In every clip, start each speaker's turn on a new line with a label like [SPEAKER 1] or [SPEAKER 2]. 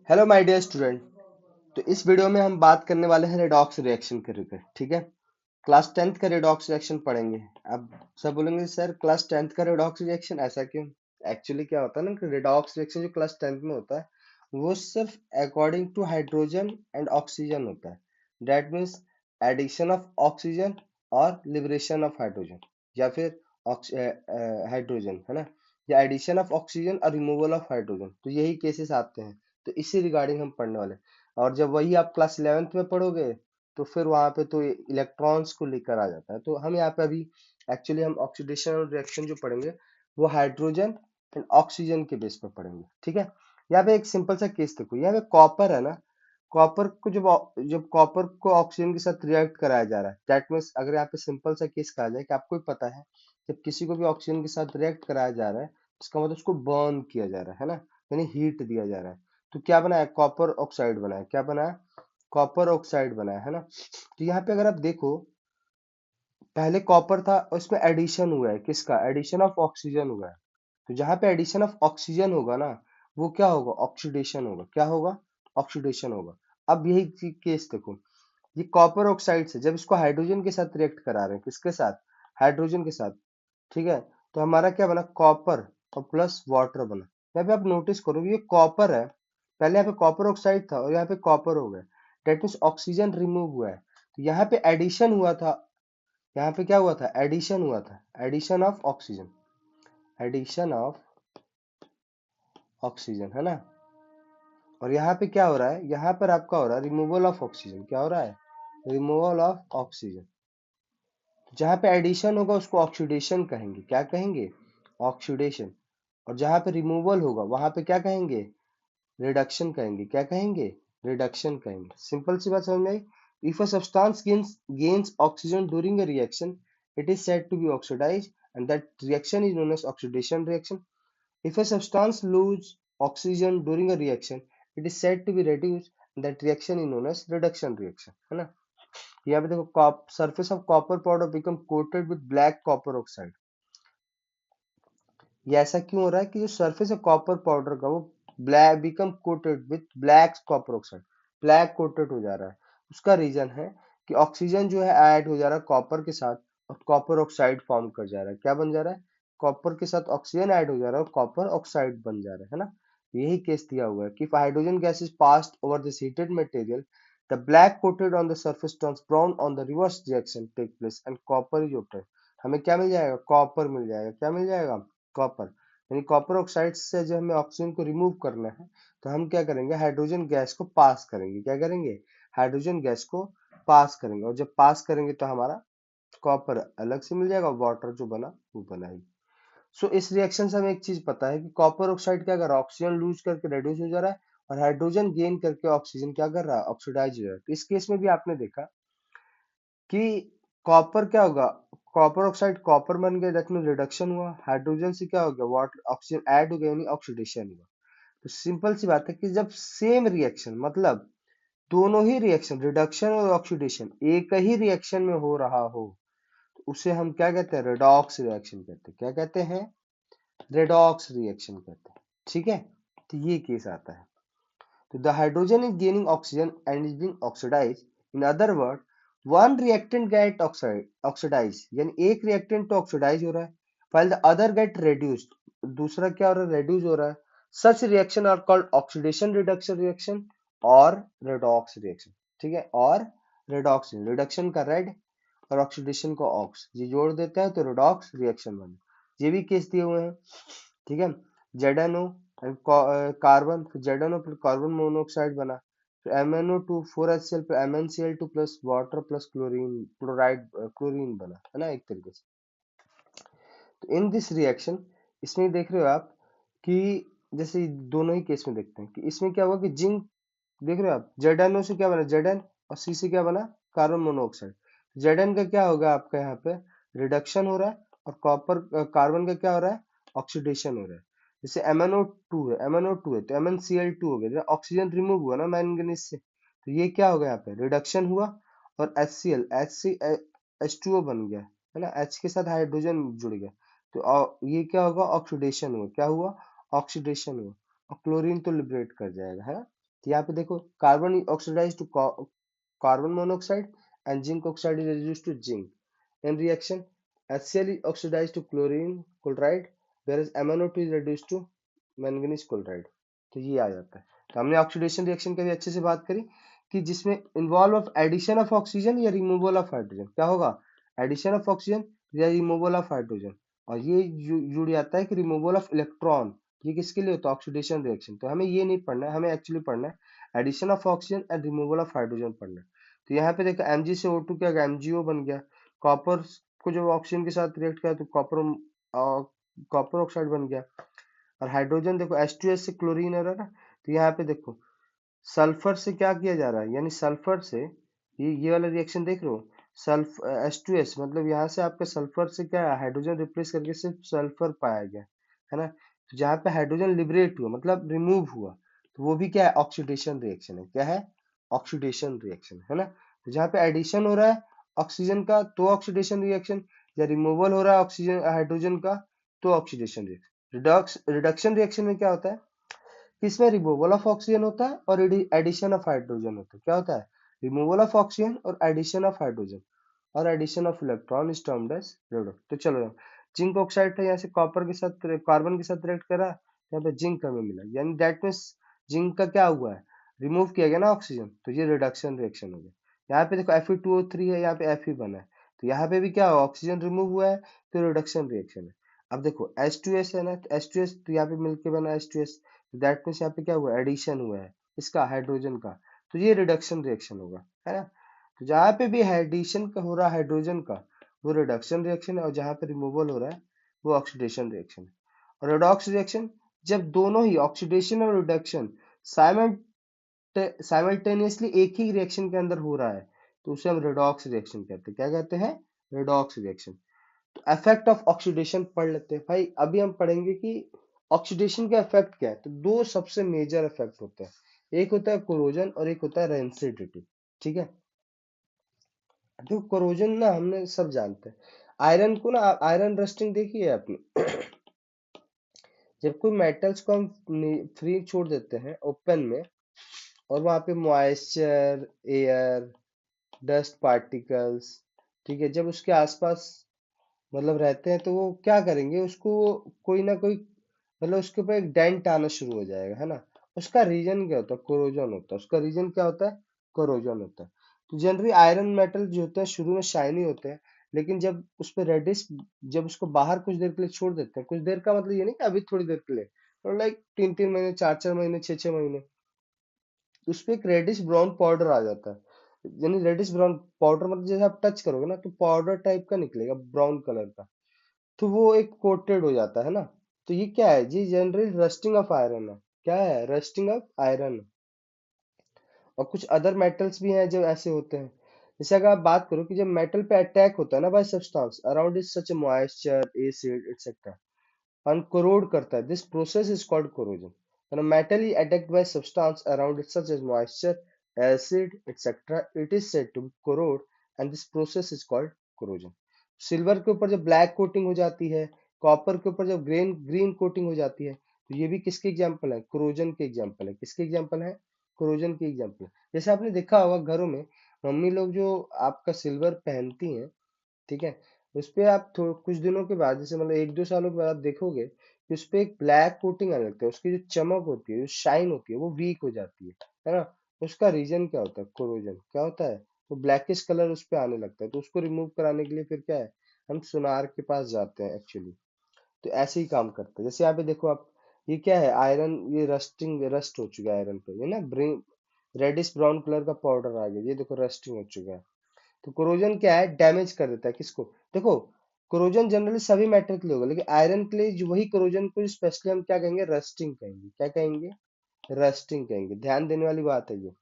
[SPEAKER 1] Hello my dear student. तो इस video में हम बात करने वाले हैं रेडॉक्स रिएक्शन के रिलेटेड। ठीक है, क्लास 10th का रेडॉक्स रिएक्शन पढ़ेंगे। अब सब बोलेंगे सर क्लास 10th का रेडॉक्स रिएक्शन ऐसा क्यों? एक्चुअली क्या होता है ना कि रेडॉक्स रिएक्शन जो क्लास 10th में होता है वो सिर्फ according to hydrogen and oxygen होता है। That means addition of oxygen और लिबरेशन ऑफ हाइड्रोजन, या फिर हाइड्रोजन है ना, या एडिशन ऑफ ऑक्सीजन और रिमूवल ऑफ हाइड्रोजन। तो यही केसेस आते हैं, तो इसी रिगार्डिंग हम पढ़ने वाले हैं। और जब वही आप क्लास 11th में पढ़ोगे तो फिर वहां पे तो इलेक्ट्रॉन्स को लेकर आ जाता है। तो हम यहाँ पे अभी एक्चुअली हम ऑक्सीडेशन रिएक्शन जो पढ़ेंगे वो हाइड्रोजन एंड ऑक्सीजन के बेस पर पढ़ेंगे। ठीक है, यहाँ पे एक सिंपल सा केस देखो। यहाँ पे कॉपर है ना, कॉपर को जब जब कॉपर को ऑक्सीजन के साथ रिएक्ट कराया जा रहा है, दैट मीन्स अगर यहाँ पे सिंपल सा केस कहा जाए कि आपको भी पता है जब किसी को भी ऑक्सीजन के साथ रिएक्ट कराया जा रहा है इसका मतलब उसको बर्न किया जा रहा है ना, यानी हीट दिया जा रहा है। तो क्या बना है? कॉपर ऑक्साइड बना है। क्या बना है? कॉपर ऑक्साइड बना है ना। तो यहाँ पे अगर आप देखो, पहले कॉपर था और इसमें एडिशन हुआ है। किसका? एडिशन ऑफ ऑक्सीजन हुआ है। तो जहां पे एडिशन ऑफ ऑक्सीजन होगा ना, वो क्या होगा? ऑक्सीडेशन होगा। क्या होगा? ऑक्सीडेशन होगा। अब यही केस देखो, ये कॉपर ऑक्साइड से जब इसको हाइड्रोजन के साथ रिएक्ट करा रहे हैं, किसके साथ? हाइड्रोजन के साथ। ठीक है, तो हमारा क्या बना? कॉपर और प्लस वाटर बना। यहाँ पे आप नोटिस करो ये कॉपर है, पहले यहाँ पे कॉपर ऑक्साइड था और यहाँ पे कॉपर हो गया। डेट मीन्स ऑक्सीजन रिमूव हुआ है। तो यहाँ पे एडिशन हुआ था, यहाँ पे क्या हुआ था? एडिशन हुआ था, addition of oxygen, addition of oxygen है ना। और यहाँ पे क्या हो रहा है? यहाँ पर आपका हो रहा है रिमूवल ऑफ ऑक्सीजन। क्या हो रहा है? Removal of oxygen. जहां पे एडिशन होगा उसको ऑक्सीडेशन कहेंगे। क्या कहेंगे? ऑक्सीडेशन। और जहां पे रिमूवल होगा वहां पे क्या कहेंगे? रिडक्शन कहेंगे। क्या कहेंगे? रिडक्शन कहेंगे। सिंपल सी बात समझ में आई? If a substance gains oxygen during a reaction, it is said to be oxidized, and that reaction is known as oxidation reaction. If a substance lose oxygen during a reaction, it is said to be reduced, and that reaction is known as reduction reaction, है ना। यहाँ पे देखो, surface of copper powder become coated with black copper oxide। ये ऐसा क्यों हो रहा है कि जो सरफेस है कॉपर पाउडर का वो black become coated with black copper oxide, black coated हो जा रहा है। उसका रीजन है कि ऑक्सीजन जो है ऐड हो जा रहा है कॉपर के साथ और कॉपर ऑक्साइड फॉर्म कर जा रहा है। क्या बन जा रहा है? कॉपर के साथ ऑक्सीजन ऐड हो जा रहा है और कॉपर ऑक्साइड बन जा रहा है ना। यही केस दिया हुआ है कि hydrogen gas is passed over this heated material, the black coated on the surface turns brown on the reverse reaction take place and copper is obtained। हमें क्या मिल जाएगा? कॉपर मिल जाएगा। क्या मिल जाएगा? कॉपर। यानी कॉपर ऑक्साइड से जो हमें ऑक्सीजन को रिमूव करना है तो हम क्या करेंगे? हाइड्रोजन गैस को पास करेंगे। क्या करेंगे? हाइड्रोजन गैस को पास करेंगे। और जब पास करेंगे तो हमारा कॉपर अलग से मिल जाएगा, वाटर जो बना वो बना ही। सो इस रिएक्शन से हमें एक चीज पता है कि कॉपर ऑक्साइड क्या कर रहा है? ऑक्सीजन लूज करके रेड्यूस हो जा रहा है और हाइड्रोजन गेन करके ऑक्सीजन क्या कर रहा है? ऑक्सीडाइज हो रहा है। तो इस केस में भी आपने देखा कि कॉपर क्या होगा? कॉपर ऑक्साइड कॉपर बन गया, दैट मीन रिडक्शन हुआ। हाइड्रोजन से क्या हो गया? वाटर ऑक्सीजन ऐड हो गया, यानी ऑक्सीडेशन हुआ। तो सिंपल सी बात है कि जब सेम रिएक्शन, मतलब दोनों ही रिएक्शन रिडक्शन और ऑक्सीडेशन एक ही रिएक्शन में हो रहा हो तो उसे हम क्या कहते हैं? रेडॉक्स रिएक्शन कहते हैं। क्या कहते हैं? रेडॉक्स रिएक्शन कहते हैं। ठीक है, तो ये केस आता है। तो the hydrogen is gaining oxygen and is being oxidized. In other words, one reactant get oxidized, यानी एक reactant तो oxidize हो रहा है, while the other get reduced, दूसरा क्या हो रहा है? reduce हो रहा है। Such reaction are called oxidation reduction reaction और redox reaction। ठीक है, और redox reduction का red और ऑक्सीडेशन को ऑक्स, ये जोड़ देता है तो redox reaction बने। ये भी केस दिए हुए हैं। ठीक है, ZNO एंड कार्बन, फिर ZNO फिर कार्बन मोनोऑक्साइड बना, फिर MnO2 4HCl फिर MnCl2 plus water plus chlorine chloride chlorine बना, है ना, एक तरीके से। तो इन दिस रिएक्शन, इसमें देख रहे हो आप कि जैसे दोनों ही केस में देखते हैं कि इसमें क्या हुआ कि जिंक, देख रहे हो आप ZNO से क्या बना? Zn और C से क्या बना? Carbon monoxide. Zn का क्या होगा आपका? यहाँ पे रिडक्शन हो रहा है और कॉपर कार्बन का क्या हो रहा है? ऑक्सीडेशन हो रहा है। जैसे MnO2 है, MnO2 है तो MnCl2 हो गया, ऑक्सीजन रिमूव हुआ ना मैंगनीज से, तो ये क्या हो गया? यहाँ पे रिडक्शन हुआ और HCl H2O बन गया, है ना, H के साथ हाइड्रोजन जुड़ गया। तो ये क्या होगा? ऑक्सीडेशन हुआ। क्या हुआ? ऑक्सीडेशन हुआ। और क्लोरीन तो लिबरेट कर जाएगा, है ना। तो यहाँ पे देखो carbon oxidise to carbon monoxide and zinc oxide is reduced to zinc. In reaction, HCl is oxidized to chlorine chloride, whereas MnO2 is reduced to manganese chloride. तो ये आ जाता है। तो हमने ऑक्सीडेशन रिएक्शन का भी अच्छे से बात करी कि जिसमें involve of addition of oxygen या रिमूवल ऑफ हाइड्रोजन। क्या होगा? एडिशन ऑफ ऑक्सीजन या रिमूवल ऑफ हाइड्रोजन। और ये जुड़ जाता है कि रिमूवल ऑफ इलेक्ट्रॉन। ये किसके लिए होता है? Oxidation reaction. तो हमें ये नहीं पढ़ना है, हमें एक्चुअली पढ़ना है addition of oxygen and removal of hydrogen पढ़ना है। तो यहाँ पे देखो Mg से O2 क्या MgO बन गया। कॉपर को जब ऑक्सीजन के साथ रिएक्ट किया तो कॉपर ऑक्साइड बन गया। और हाइड्रोजन देखो H2S से क्लोरीन आ रहा है ना, तो यहाँ पे देखो सल्फर से क्या किया जा रहा है, यानी सल्फर से ये वाला रिएक्शन देख रहे हो, सल्फ H2S मतलब यहाँ से आपका सल्फर से क्या है, हाइड्रोजन रिप्लेस करके सिर्फ सल्फर पाया गया है ना। तो जहाँ पे हाइड्रोजन लिबरेट हुआ मतलब रिमूव हुआ, तो वो भी क्या है? ऑक्सीडेशन रिएक्शन है। क्या है? ऑक्सीडेशन रिएक्शन है ना। तो जहाँ पे एडिशन हो रहा है ऑक्सीजन का तो ऑक्सीडेशन रिएक्शन, या रिमूवल हो रहा है ऑक्सीजन हाइड्रोजन का तो ऑक्सीडेशन रिएक्शन। रिडक्शन रिएक्शन में क्या होता है कि इसमें रिमूवल ऑफ ऑक्सीजन होता है और एडिशन ऑफ हाइड्रोजन होता है। क्या होता है? रिमूवल ऑफ ऑक्सीजन और एडिशन ऑफ हाइड्रोजन, और addition of electron is termed as reduct. तो चलो, जिंक ऑक्साइड था, यहाँ से कॉपर के साथ कार्बन के साथ रिएक्ट करा, यहाँ पे जिंक हमें मिला, यानी दैट मीन्स जिंक का क्या हुआ है? रिमूव किया गया ना ऑक्सीजन, तो ये रिडक्शन रिएक्शन हो गया। यहाँ पे देखो Fe2O3 है, यहाँ पे Fe बना है, तो यहाँ पे भी क्या हुआ? ऑक्सीजन रिमूव हुआ है तो रिडक्शन रिएक्शन है। अब देखो H2S है ना, तो H2S तो यहाँ पे मिलके बना H2S, दैट मीन्स यहाँ पे क्या हुआ? एडिशन हुआ है इसका हाइड्रोजन का, तो ये रिडक्शन रिएक्शन होगा, है ना। तो जहाँ पे भी एडिशन का हो रहा है हाइड्रोजन का, वो रिडक्शन रिएक्शन है, और जहाँ पे रिमूवल हो रहा है वो ऑक्सीडेशन रिएक्शन है। और रेडॉक्स रिएक्शन, जब दोनों ही ऑक्सीडेशन और रिडक्शन साइमल्टेनियसली एक ही रिएक्शन के अंदर हो रहा है, तो उसे हम रेडॉक्स रिएक्शन कहते हैं। क्या कहते हैं? Redox reaction. तो इफेक्ट ऑफ ऑक्सीडेशन पढ़ लेते हैं भाई। अभी हम पढ़ेंगे कि ऑक्सीडेशन का इफेक्ट क्या है। तो दो सबसे मेजर इफेक्ट होते हैं, एक होता है कोरोजन और एक होता है रेंसिडिटी। ठीक है, जो कोरोजन ना हमने सब जानते हैं। आयरन को ना, आयरन रस्टिंग देखी है आपने? जब कोई मेटल्स को हम फ्री छोड़ देते हैं ओपन में, और वहां पे मॉइस्चर, एयर, डस्ट पार्टिकल्स, ठीक है, जब उसके आसपास मतलब रहते हैं, तो वो क्या करेंगे? उसको कोई ना कोई मतलब उसके ऊपर एक डेंट आना शुरू हो जाएगा, है ना। उसका रीजन क्या होता है? कोरोजन होता है। उसका रीजन क्या होता है? कोरोजन होता है। तो जनरली आयरन मेटल जो होते हैं शुरू में शाइनी होते हैं, लेकिन जब उस पर रेडिश, जब उसको बाहर कुछ देर के लिए छोड़ देते हैं, कुछ देर का मतलब ये नहीं कि अभी थोड़ी देर के लिए, और लाइक 3-3 महीने, 4-4 महीने, 6-6 महीने, उस पे एक रेडिश ब्राउन पाउडर आ जाता है। यानी रेडिश ब्राउन पाउडर मतलब जैसे आप टच करोगे ना तो पाउडर टाइप का निकलेगा, ब्राउन कलर का, तो वो एक कोटेड हो जाता है ना। तो ये क्या है? ये जनरली रस्टिंग ऑफ आयरन है। क्या है? Rusting of iron. और कुछ अदर मेटल्स भी हैं जो ऐसे होते हैं। जैसे अगर आप बात करो कि जब मेटल पे अटैक होता है ना bye substance around is such moisture, acid etcetera, and corrode करता है, this process is called corrosion. When a metal is attacked by substance around it such as moisture, acid, etc., it is said to corrode and this process is called corrosion. Silver के ऊपर जब black coating हो जाती है, copper के ऊपर जब green green coating हो जाती है, तो ये भी किसके एग्जांपल है? कोरोजन के एग्जांपल है। किसके एग्जांपल है? कोरोजन के एग्जांपल। जैसे आपने देखा होगा घरों में मम्मी लोग जो आपका सिल्वर पहनती हैं, ठीक है, उस पे आप कुछ दिनों के बाद, जैसे मतलब 1-2 सालों के बाद आप देखोगे कि उस पे एक ब्लैक कोटिंग आने लगता है, उसकी जो चमक होती है, जो शाइन होती है, वो वीक हो जाती है ना। उसका रीजन क्या होता है? कोरोजन। क्या होता है? वो ब्लैकिश कलर उस पे आने लगता है, तो उसको रिमूव कराने के लिए फिर क्या है, हम सुनार के पास जाते हैं एक्चुअली। तो ऐसे ही काम करते हैं। जैसे यहाँ पे देखो आप, ये क्या है? आयरन, ये रस्टिंग, रस्ट हो चुका है आयरन पे, ये ना ब्रिंग रेडिश ब्राउन कलर का पाउडर आ गया, ये देखो रस्टिंग हो चुका है। तो कोरोजन क्या है? डैमेज कर देता है किसको? देखो, कोरोजन जनरली सभी मेटल के लिए होगा, लेकिन आयरन के लिए जो वही कोरोजन को स्पेशली हम क्या कहेंगे? रस्टिंग कहेंगे। क्या कहेंगे? रस्टिंग कहेंगे। ध्यान देने वाली बात है ये।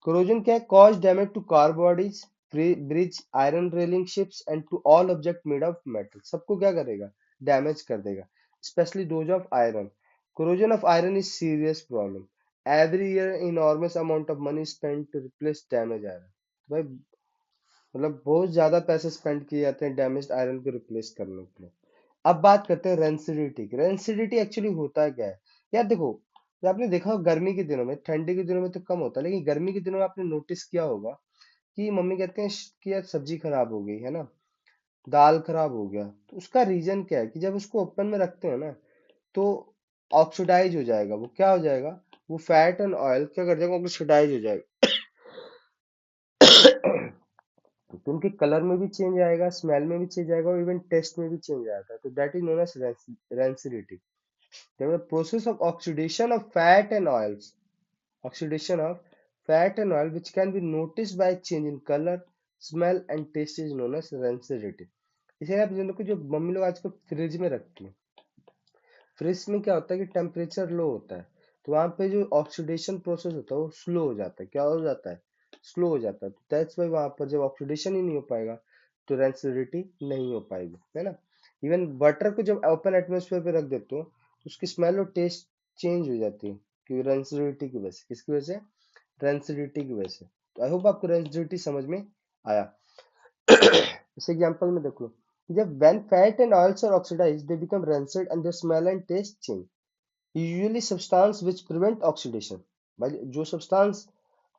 [SPEAKER 1] कोरोजन क्या है? Cause damage to car bodies, bridge, iron railing ships and to all object made of metal. सबको क्या करेगा? डैमेज कर देगा, specially those of iron. Corrosion of iron is serious problem. Every year enormous amount of money spent to replace damage iron. भाई मतलब बहुत ज्यादा पैसे स्पेंड किए जाते हैं डैमेज्ड आयरन को रिप्लेस करने के लिए। अब बात करते हैं रेंसिडिटी की। रेंसिडिटी एक्चुअली होता क्या है? यार देखो, ये आपने देखा होगा गर्मी के दिनों में, ठंडी के दिनों में तो कम होता है, लेकिन गर्मी के दिनों में आपने नोटिस किया होगा कि मम्मी कहते हैं कि यार सब्जी खराब हो गई है ना, दाल खराब हो गया, तो उसका रीजन क्या है कि जब उसको ओपन में रखते हैं ना, तो ऑक्सीडाइज हो जाएगा, वो क्या हो जाएगा, वो फैट एंड ऑयल क्या कर जाएगा, ऑक्सीडाइज हो जाएगा। तो उनके कलर में भी चेंज आएगा, स्मेल में भी चेंज आएगा, और इवन टेस्ट में भी चेंज आएगा। तो that is known as rancidity. The process of oxidation of fat and oils, oxidation of fat and oil which can be noticed by change in color, smell and taste is known as rancidity। इसे आप जिन लोग को जो mummy लोग आजकल fridge में रखती है, फ्रिज में क्या होता है कि टेम्परेचर लो होता है, तो वहां पे जो ऑक्सीडेशन प्रोसेस होता है वो स्लो हो जाता है, क्या हो जाता है, स्लो हो जाता है। तो दैट्स वाई वहां पर जब ऑक्सीडेशन ही नहीं हो पाएगा तो रेंसिडिटी नहीं हो पाएगी, है ना। इवन बटर को जब ओपन एटमोसफेयर पे रख देते हो तो उसकी स्मेल और टेस्ट चेंज हो जाती है, क्योंकि रेंसिडिटी की वजह से, किसकी वजह से, रेंसिडिटी की वजह से। तो आई होप आपको रेंसिडिटी समझ में आया। इस एग्जांपल में देख लो, जब when fat and oils are oxidized they become rancid and their smell and taste change, usually substance which prevent oxidation। भाई जो सब्सटेंस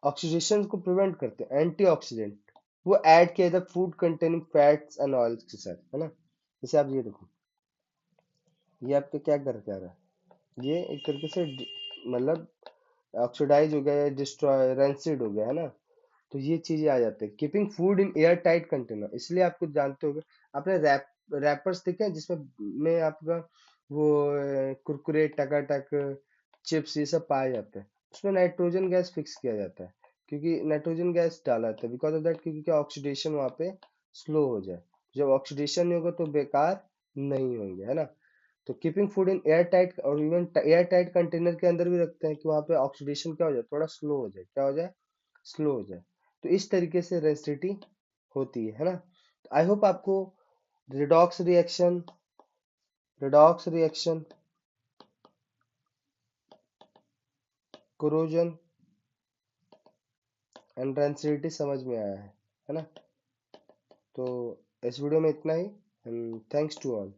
[SPEAKER 1] ऑक्सीडेशन को प्रिवेंट करते हैं, एंटीऑक्सीडेंट, वो ऐड किया जाता है food containing fats and oils के साथ, है ना। जैसे आप ये देखो, ये आपके क्या करके आ रहा है, ये एक तरीके से मतलब ऑक्सीडाइज हो गया या डिस्ट्रॉय रेंसिड हो गया, है ना। तो ये चीजें आ जाते हैं। Keeping food in air tight container, इसलिए आपको जानते होंगे, आपने रैपर्स देखे हैं जिसमें में आपका वो कुरकुरे, टकाटक, चिप्स ये सब पाए जाते हैं, उसमें नाइट्रोजन गैस फिक्स किया जाता है, क्योंकि नाइट्रोजन गैस डाला जाता है बिकॉज ऑफ दैट, क्योंकि क्या ऑक्सीडेशन वहां पे स्लो हो जाए। जब ऑक्सीडेशन नहीं होगा तो बेकार नहीं होंगे, है ना। तो keeping food in air tight, और इवन एयर टाइट कंटेनर के अंदर भी रखते हैं कि वहां पे ऑक्सीडेशन क्या हो जाए, थोड़ा स्लो हो जाए, क्या हो जाए, स्लो हो जाए। तो इस तरीके से रेसिडिटी होती है ना। आई होप आपको redox reaction, redox reaction, corrosion and rancidity समझ में आया है ना। तो इस वीडियो में इतना ही, एंड थैंक्स टू ऑल।